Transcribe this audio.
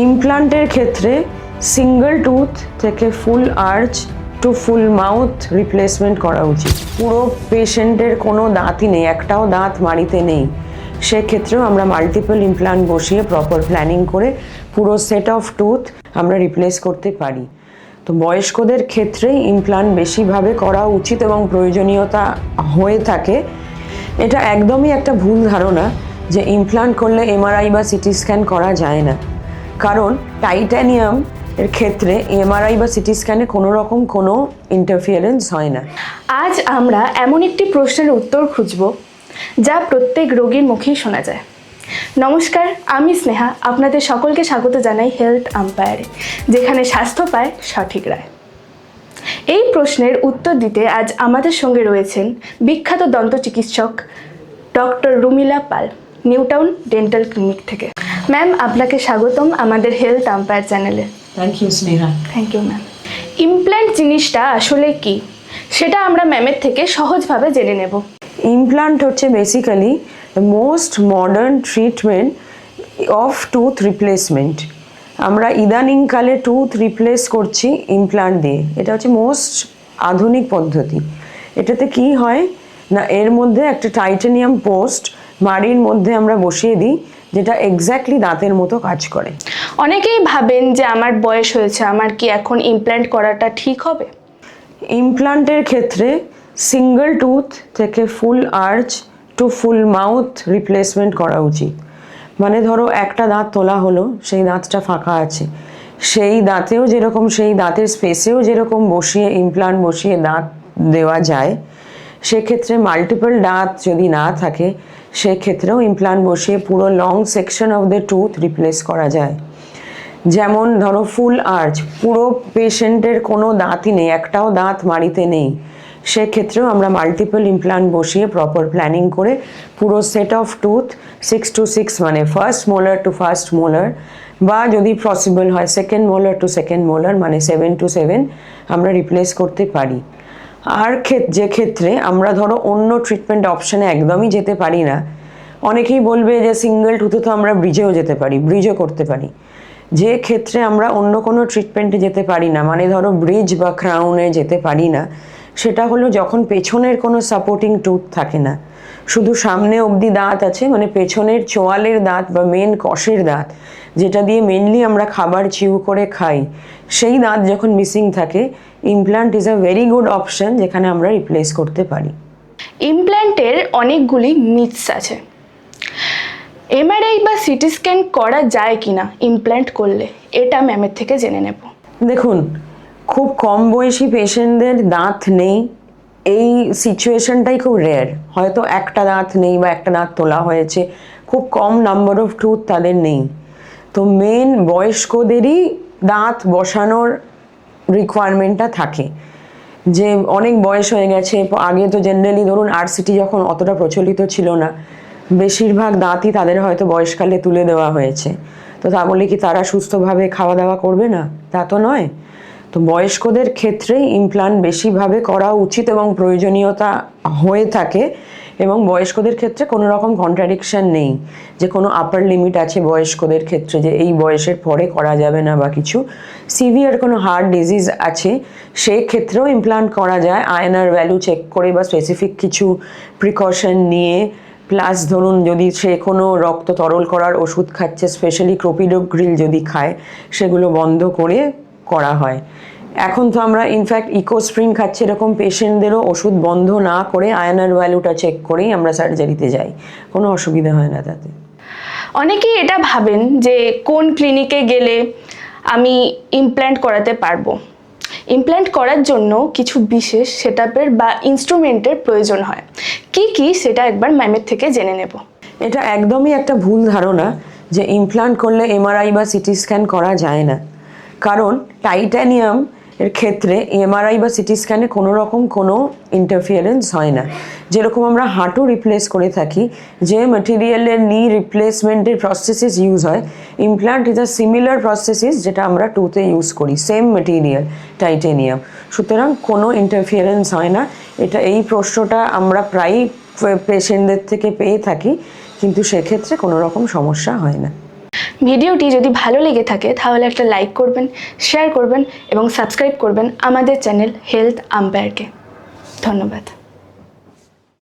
ইমপ্লান্টের ক্ষেত্রে single tooth থেকে ফুল arch two ফুল mouth replacement করা উচিত। পুরো পেশেন্টের কোনো দাঁতই নেই, একটাও দাঁত মাড়িতে নেই, সেক্ষেত্রেও আমরা মাল্টিপল ইমপ্লান্ট বসিয়ে প্রপার প্ল্যানিং করে পুরো সেট অফ টুথ আমরা রিপ্লেস করতে পারি। তো বয়স্কদের ক্ষেত্রে ইমপ্লান্ট বেশিভাবে করা উচিত এবং প্রয়োজনীয়তা হয়ে থাকে। এটা একদমই একটা ভুল ধারণা যে ইমপ্লান্ট করলে এমআরআই বা সিটি স্ক্যান করা যায় না, কারণ টাইটানিয়াম এর ক্ষেত্রে এমআরআই বা সিটি স্ক্যানে কোনো রকম কোনো ইন্টারফিয়ারেন্স হয় না। আজ আমরা এমন একটি প্রশ্নের উত্তর খুঁজব যা প্রত্যেক রোগীর মুখেই শোনা যায়। নমস্কার, আমি স্নেহা, আপনাদের সকলকে স্বাগত জানাই হেলথ আম্পায়ারে, যেখানে স্বাস্থ্য পায় সঠিক রায়। এই প্রশ্নের উত্তর দিতে আজ আমাদের সঙ্গে রয়েছেন বিখ্যাত দন্ত চিকিৎসক doctor Rumila Pal, Newtown dental clinic থেকে। ম্যাম, আপনাকে স্বাগতম আমাদের হেলথ আম্পায়ার চ্যানেলে। Thank you Sneha. Thank you ma'am. Implant জিনিসটা আসলে কি, সেটা আমরা ম্যামের থেকে সহজভাবে জেনে নেব। ইমপ্লান্ট হচ্ছে basically the most modern treatment of tooth replacement. আমরা ইদানিংকালে টুথ রিপ্লেস করছি ইমপ্লান্ট দিয়ে, এটা হচ্ছে মোস্ট আধুনিক পদ্ধতি। এটাতে কি হয় না, এর মধ্যে একটা টাইটানিয়াম পোস্ট মাড়ির মধ্যে আমরা বসিয়ে দিই, যেটা এক্স্যাক্টলি দাঁতের মতো কাজ করে। অনেকেই ভাবেন যে আমার বয়স হয়েছে, আমার কি এখন ইমপ্ল্যান্ট করাটা ঠিক হবে? ইমপ্লান্টের ক্ষেত্রে সিঙ্গল টুথ থেকে ফুল আর্চ টু ফুল মাউথ রিপ্লেসমেন্ট করা উচিত। মানে ধরো একটা দাঁত তোলা হলো, সেই দাঁতটা ফাঁকা আছে, সেই দাঁতেও যেরকম সেই দাঁতের স্পেসেও যেরকম বসিয়ে ইমপ্লান্ট বসিয়ে দাঁত দেওয়া যায়, সেক্ষেত্রে মাল্টিপল দাঁত যদি না থাকে সেক্ষেত্রেও ইমপ্লান্ট বসিয়ে পুরো long section of the tooth replace করা যায়। যেমন ধরো ফুল আর্চ, পুরো পেশেন্টের কোনো দাঁতই নেই, একটাও দাঁত মাড়িতে নেই, সেক্ষেত্রেও আমরা মাল্টিপল ইমপ্লান্ট বসিয়ে প্রপার প্ল্যানিং করে পুরো সেট অফ টুথ 6 to 6 মানে first molar to first molar, বা যদি পসিবল হয় second molar to second molar মানে 7 to 7 আমরা রিপ্লেস করতে পারি। আর যে ক্ষেত্রে আমরা ধরো অন্য ট্রিটমেন্ট অপশানে একদমই যেতে পারি না, অনেকেই বলবে যে সিঙ্গেল টুথে তো আমরা ব্রিজেও যেতে পারি, ব্রিজও করতে পারি। যে ক্ষেত্রে আমরা অন্য কোনো ট্রিটমেন্টে যেতে পারি না, মানে ধরো ব্রিজ বা ক্রাউনে যেতে পারি না, সেটা হলো যখন পেছনের কোনো সাপোর্টিং টুথ থাকে না, শুধু সামনে অবধি দাঁত আছে, মানে পেছনের চোয়ালের দাঁত বা মেন কষের দাঁত, যেটা দিয়ে মেনলি আমরা খাবার চিউ করে খাই, সেই দাঁত যখন মিসিং থাকে, implant is a very good option যেখানে আমরা রিপ্লেস করতে পারি। ইমপ্ল্যান্টের অনেকগুলি মিথস আছে। এমআরআই বা সিটি স্ক্যান করা যায় কিনা ইমপ্ল্যান্ট করলে, এটা ম্যামের থেকে জেনে নেব। দেখুন, খুব কম বয়সী পেশেন্টদের দাঁত নেই, এই সিচুয়েশনটাই খুব রেয়ার। হয়তো একটা দাঁত নেই বা একটা দাঁত তোলা হয়েছে, খুব কম নাম্বার অফ টুথ তাদের নেই। তো মেন বয়স্কদেরই দাঁত বসানোর রিকোয়ারমেন্টটা থাকে, যে অনেক বয়স হয়ে গেছে। আগে তো জেনারেলি ধরুন আরসিটি যখন অতটা প্রচলিত ছিল না, বেশিরভাগ দাঁতই তাদের হয়তো বয়সকালে তুলে দেওয়া হয়েছে। তো তা বলে কি তারা সুস্থভাবে খাওয়া দাওয়া করবে না? তা তো নয়। তো বয়স্কদের ক্ষেত্রেই ইমপ্লান্ট বেশিভাবে করা উচিত এবং প্রয়োজনীয়তা হয়ে থাকে, এবং বয়স্কদের ক্ষেত্রে কোনো রকম কন্ট্রাডিকশন নেই যে কোনো আপার লিমিট আছে বয়স্কদের ক্ষেত্রে যে এই বয়সের পরে করা যাবে না বা কিছু। সিভিয়ার কোনো হার্ট ডিজিজ আছে সেক্ষেত্রেও ইমপ্লান্ট করা যায় আয়নার ভ্যালু চেক করে বা স্পেসিফিক কিছু প্রিকশন নিয়ে, প্লাস ধরুন যদি সে কোনো রক্ত তরল করার ওষুধ খাচ্ছে, স্পেশালি ক্লোপিডোগ্রিল যদি খায়, সেগুলো বন্ধ করে করা হয়। এখন তো আমরা ইনফ্যাক্ট ইকোস্প্রিন খাচ্ছি, এরকম পেশেন্টদেরও ওষুধ বন্ধ না করে আয়নার ভ্যালুটা চেক করেই আমরা সার্জারিতে যাই, কোনো অসুবিধা হয় না তাতে। অনেকেই এটা ভাবেন যে কোন ক্লিনিকে গেলে আমি ইমপ্ল্যান্ট করাতে পারবো। ইমপ্ল্যান্ট করার জন্য কিছু বিশেষ সেটআপের বা ইনস্ট্রুমেন্টের প্রয়োজন হয়। কি কি সেটা একবার ম্যামের থেকে জেনে নেব। এটা একদমই একটা ভুল ধারণা যে ইমপ্লান্ট করলে এমআরআই বা সিটি স্ক্যান করা যায় না, কারণ টাইটানিয়াম এর ক্ষেত্রে এমআরআই বা সিটি স্ক্যানে কোনো রকম কোনো ইন্টারফিয়ারেন্স হয় না। যেরকম আমরা হাঁটু রিপ্লেস করে থাকি, যে ম্যাটেরিয়ালের নি রিপ্লেসমেন্টের প্রসেসেস ইউজ হয়, implant is a similar processes যেটা আমরা টুথে ইউজ করি, সেম ম্যাটেরিয়াল টাইটানিয়াম, সুতরাং কোনো ইন্টারফিয়ারেন্স হয় না। এই প্রশ্নটা আমরা প্রায়ই পেশেন্টদের থেকে পেয়ে থাকি, কিন্তু সেক্ষেত্রে কোনো রকম সমস্যা হয় না। ভিডিওটি যদি ভালো লেগে থাকে তাহলে একটা লাইক করবেন, শেয়ার করবেন এবং সাবস্ক্রাইব করবেন আমাদের চ্যানেল হেলথ আম্পায়ারকে। ধন্যবাদ।